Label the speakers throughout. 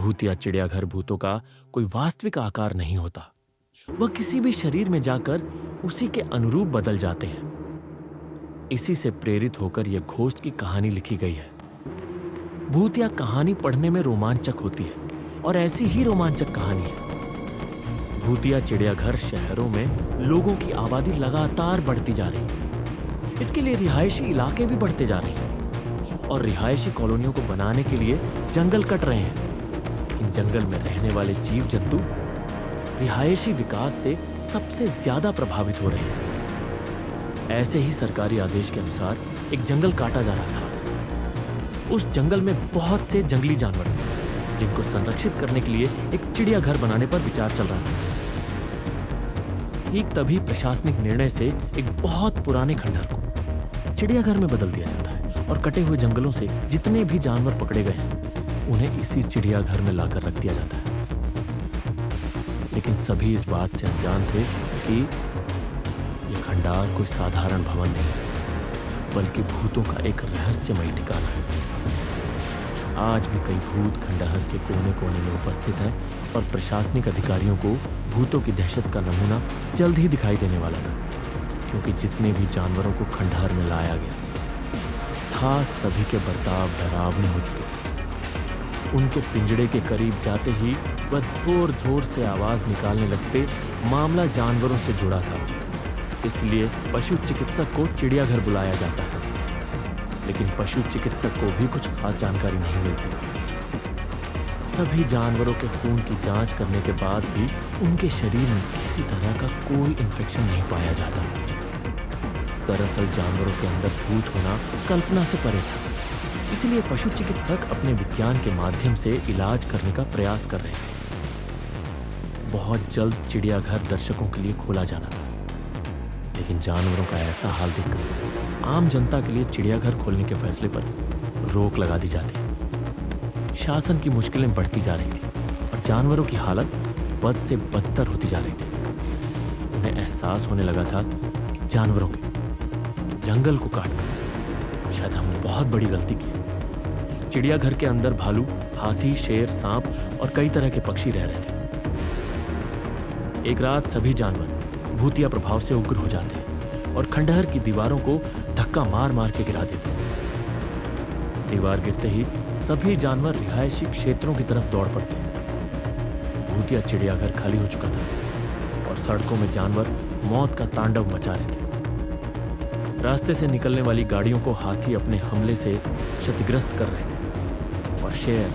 Speaker 1: भूतिया चिड़ियाघर भूतों का कोई वास्तविक आकार नहीं होता। वह किसी भी शरीर में जाकर उसी के अनुरूप बदल जाते हैं। इसी से प्रेरित होकर यह घोस्ट की कहानी लिखी गई है। भूतिया कहानी पढ़ने में रोमांचक होती है और ऐसी ही रोमांचक कहानी है। भूतिया चिड़ियाघर शहरों में लोगों की आबादी लगातार बढ़ती जा रही है। इसके लिए रिहायशी इलाके भी बढ़ते जा रहे हैं और रिहायशी कॉलोनियों को बनाने के लिए जंगल कट रहे हैं। इन जंगल में रहने वाले जीव जंतु रिहायशी विकास से सबसे ज्यादा प्रभावित हो रहे हैं। ऐसे ही सरकारी आदेश के अनुसार एक जंगल काटा जा रहा था। उस जंगल में बहुत से जंगली जानवर थे जिनको संरक्षित करने के लिए एक चिड़ियाघर बनाने पर विचार चल रहा था। ठीक तभी प्रशासनिक निर्णय से एक बहुत पुराने खंडहर को चिड़ियाघर में बदल दिया जाता है और कटे हुए जंगलों से जितने भी जानवर पकड़े गए हैं उन्हें इसी चिड़ियाघर में लाकर रख दिया जाता है। लेकिन सभी इस बात से अनजान थे कि यह खंडहर कोई साधारण भवन नहीं है, बल्कि भूतों का एक रहस्यमयी ठिकाना है। आज भी कई भूत खंडहर के कोने कोने में उपस्थित हैं और प्रशासनिक अधिकारियों को भूतों की दहशत का नमूना जल्द ही दिखाई देने वाला था, क्योंकि जितने भी जानवरों को खंडहर में लाया गया था सभी के बर्ताव डरावने हो चुके थे। उनके पिंजड़े के करीब जाते ही वह जोर जोर से आवाज निकालने लगते। मामला जानवरों से जुड़ा था, इसलिए पशु चिकित्सक को चिड़ियाघर बुलाया जाता है। लेकिन पशु चिकित्सक को भी कुछ खास जानकारी नहीं मिलती। सभी जानवरों के खून की जांच करने के बाद भी उनके शरीर में किसी तरह का कोई इन्फेक्शन नहीं पाया जाता। दरअसल जानवरों के अंदर भूत होना कल्पना से परे था, इसलिए पशु चिकित्सक अपने विज्ञान के माध्यम से इलाज करने का प्रयास कर रहे थे। बहुत जल्द चिड़ियाघर दर्शकों के लिए खोला जाना था, लेकिन जानवरों का ऐसा हाल देखकर आम जनता के लिए चिड़ियाघर खोलने के फैसले पर रोक लगा दी जाती। शासन की मुश्किलें बढ़ती जा रही थी और जानवरों की हालत बद से बदतर होती जा रही थी। उन्हें एहसास होने लगा था कि जानवरों के जंगल को काटकर शायद हमने बहुत बड़ी गलती की। चिड़ियाघर के अंदर भालू, हाथी, शेर, सांप और कई तरह के पक्षी रह रहे थे। एक रात सभी जानवर भूतिया प्रभाव से उग्र हो जाते हैं और खंडहर की दीवारों को धक्का मार मार के गिरा देते हैं। दीवार गिरते ही सभी जानवर रिहायशी क्षेत्रों की तरफ दौड़ पड़ते हैं। भूतिया चिड़ियाघर खाली हो चुका था और सड़कों में जानवर मौत का तांडव मचा रहे थे। रास्ते से निकलने वाली गाड़ियों को हाथी अपने हमले से क्षतिग्रस्त कर रहे थे और शेर,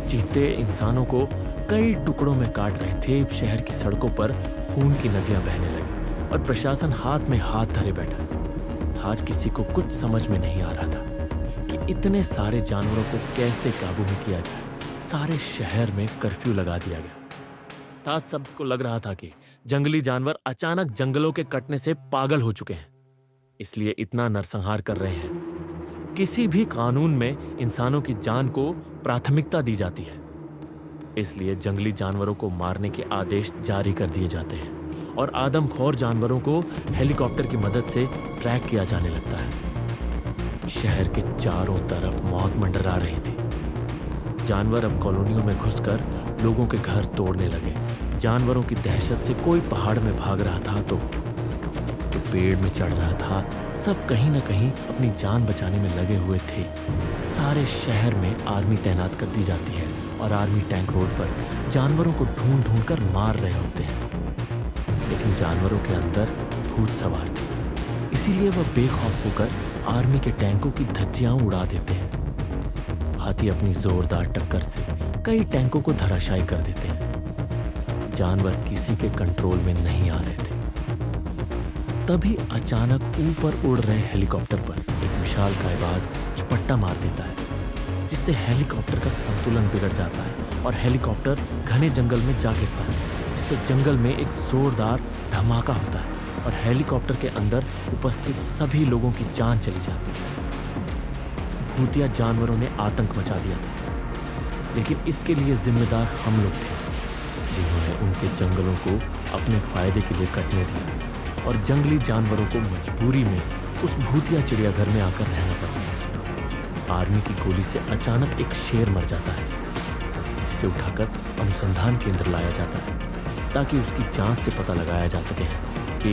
Speaker 1: चीते इंसानों को कई टुकड़ों में काट रहे थे। शहर की सड़कों पर खून की नदियां बहने लगी और प्रशासन हाथ में हाथ धरे बैठा। आज किसी को कुछ समझ में नहीं आ रहा था कि इतने सारे जानवरों को कैसे काबू में किया जाए। सारे शहर में कर्फ्यू लगा दिया गया। आज सबको लग रहा था कि जंगली जानवर अचानक जंगलों के कटने से पागल हो चुके हैं, इसलिए इतना नरसंहार कर रहे हैं। किसी भी कानून में इंसानों की जान को प्राथमिकता दी जाती है, इसलिए जंगली जानवरों को मारने के आदेश जारी कर दिए जाते हैं और आदमखोर जानवरों को हेलीकॉप्टर की मदद से ट्रैक किया जाने लगता है। शहर के चारों तरफ मौत मंडरा रही थी। जानवर अब कॉलोनियों में घुसकर लोगों के घर तोड़ने लगे। जानवरों की दहशत से कोई पहाड़ में भाग रहा था तो पेड़ में चढ़ रहा था। सब कहीं ना कहीं अपनी जान बचाने में लगे हुए थे। सारे शहर में आर्मी तैनात कर दी जाती है और आर्मी टैंक रोड पर जानवरों को ढूंढ ढूंढ कर मार रहे होते हैं। लेकिन जानवरों के अंदर भूत सवार थे, इसीलिए वह बेखौफ होकर आर्मी के टैंकों की धज्जियां उड़ा देते हैं। हाथी अपनी जोरदार टक्कर से कई टैंकों को धराशायी कर देते हैं। जानवर किसी के कंट्रोल में नहीं आ रहे थे। तभी अचानक ऊपर उड़ रहे हेलीकॉप्टर पर एक विशालकाय बाज झपट्टा मार देता है, जिससे हेलीकॉप्टर का संतुलन बिगड़ जाता है और हेलीकॉप्टर घने जंगल में जा गिरता है, जिससे जंगल में एक जोरदार धमाका होता है और हेलीकॉप्टर के अंदर उपस्थित सभी लोगों की जान चली जाती है। भूतिया जानवरों ने आतंक मचा दिया था, लेकिन इसके लिए जिम्मेदार हम लोग थे, जिन्होंने उनके जंगलों को अपने फायदे के लिए कटने दिया और जंगली जानवरों को मजबूरी में उस भूतिया चिड़ियाघर में आकर रहना पड़ा। आर्मी की गोली से अचानक एक शेर मर जाता है, उसे उठाकर अनुसंधान केंद्र लाया जाता है ताकि उसकी जांच से पता लगाया जा सके कि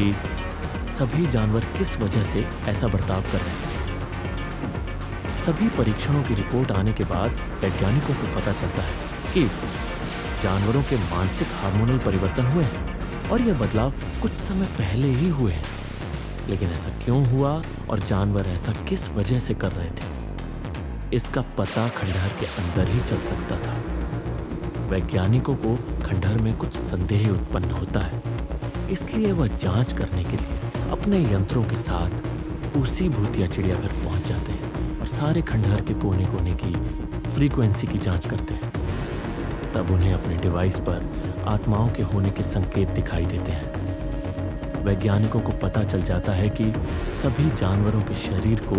Speaker 1: सभी जानवर किस वजह से ऐसा बर्ताव कर रहे हैं। सभी परीक्षणों की रिपोर्ट आने के बाद वैज्ञानिकों को पता चलता है कि जानवरों के मानसिक हार्मोनल परिवर्तन हुए हैं और यह बदलाव कुछ समय पहले ही हुए हैं। लेकिन ऐसा क्यों हुआ और जानवर ऐसा किस वजह से कर रहे थे, इसका पता खंडहर के अंदर ही चल सकता था। वैज्ञानिकों को खंडहर में कुछ संदेह उत्पन्न होता है, इसलिए वह जांच करने के लिए अपने यंत्रों के साथ उसी भूतिया चिड़ियाघर पहुंच जाते हैं और सारे खंडहर के कोने कोने की फ्रीक्वेंसी की जांच करते हैं। तब उन्हें अपने डिवाइस पर आत्माओं के होने के संकेत दिखाई देते हैं। वैज्ञानिकों को पता चल जाता है कि सभी जानवरों के शरीर को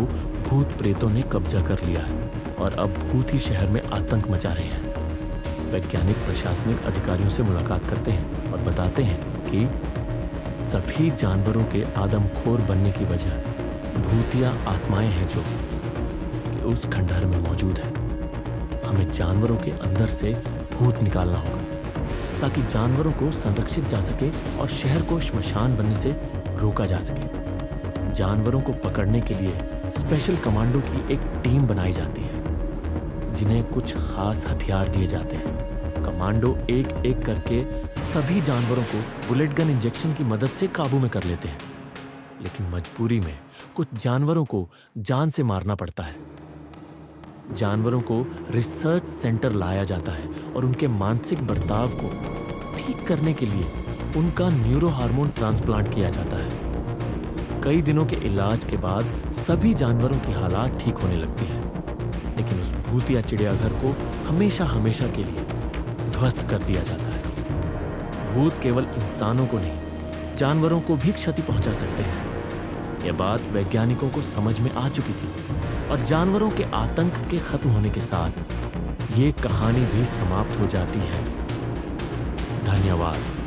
Speaker 1: भूत प्रेतों ने कब्जा कर लिया है और अब भूत ही शहर में आतंक मचा रहे हैं। वैज्ञानिक प्रशासनिक अधिकारियों से मुलाकात करते हैं और बताते हैं कि सभी जानवरों के आदमखोर बनने की वजह भूतिया आत्माएं हैं जो कि उस खंडहर में मौजूद है। हमें जानवरों के अंदर से भूत निकालना होगा ताकि जानवरों को संरक्षित जा सके और शहर को श्मशान बनने से रोका जा सके। जानवरों को पकड़ने के लिए स्पेशल कमांडो की एक टीम बनाई जाती है जिन्हें कुछ खास हथियार दिए जाते हैं। कमांडो एक एक करके सभी जानवरों को बुलेट गन इंजेक्शन की मदद से काबू में कर लेते हैं, लेकिन मजबूरी में कुछ जानवरों को जान से मारना पड़ता है। जानवरों को रिसर्च सेंटर लाया जाता है और उनके मानसिक बर्ताव को ठीक करने के लिए उनका न्यूरो हार्मोन ट्रांसप्लांट किया जाता है। कई दिनों के इलाज के बाद सभी जानवरों की हालात ठीक होने लगती है, लेकिन उस भूतिया चिड़ियाघर को हमेशा हमेशा के लिए ध्वस्त कर दिया जाता है। भूत केवल इंसानों को नहीं, जानवरों को भी क्षति पहुंचा सकते हैं। यह बात वैज्ञानिकों को समझ में आ चुकी थी और जानवरों के आतंक के खत्म होने के साथ ये कहानी भी समाप्त हो जाती है। धन्यवाद।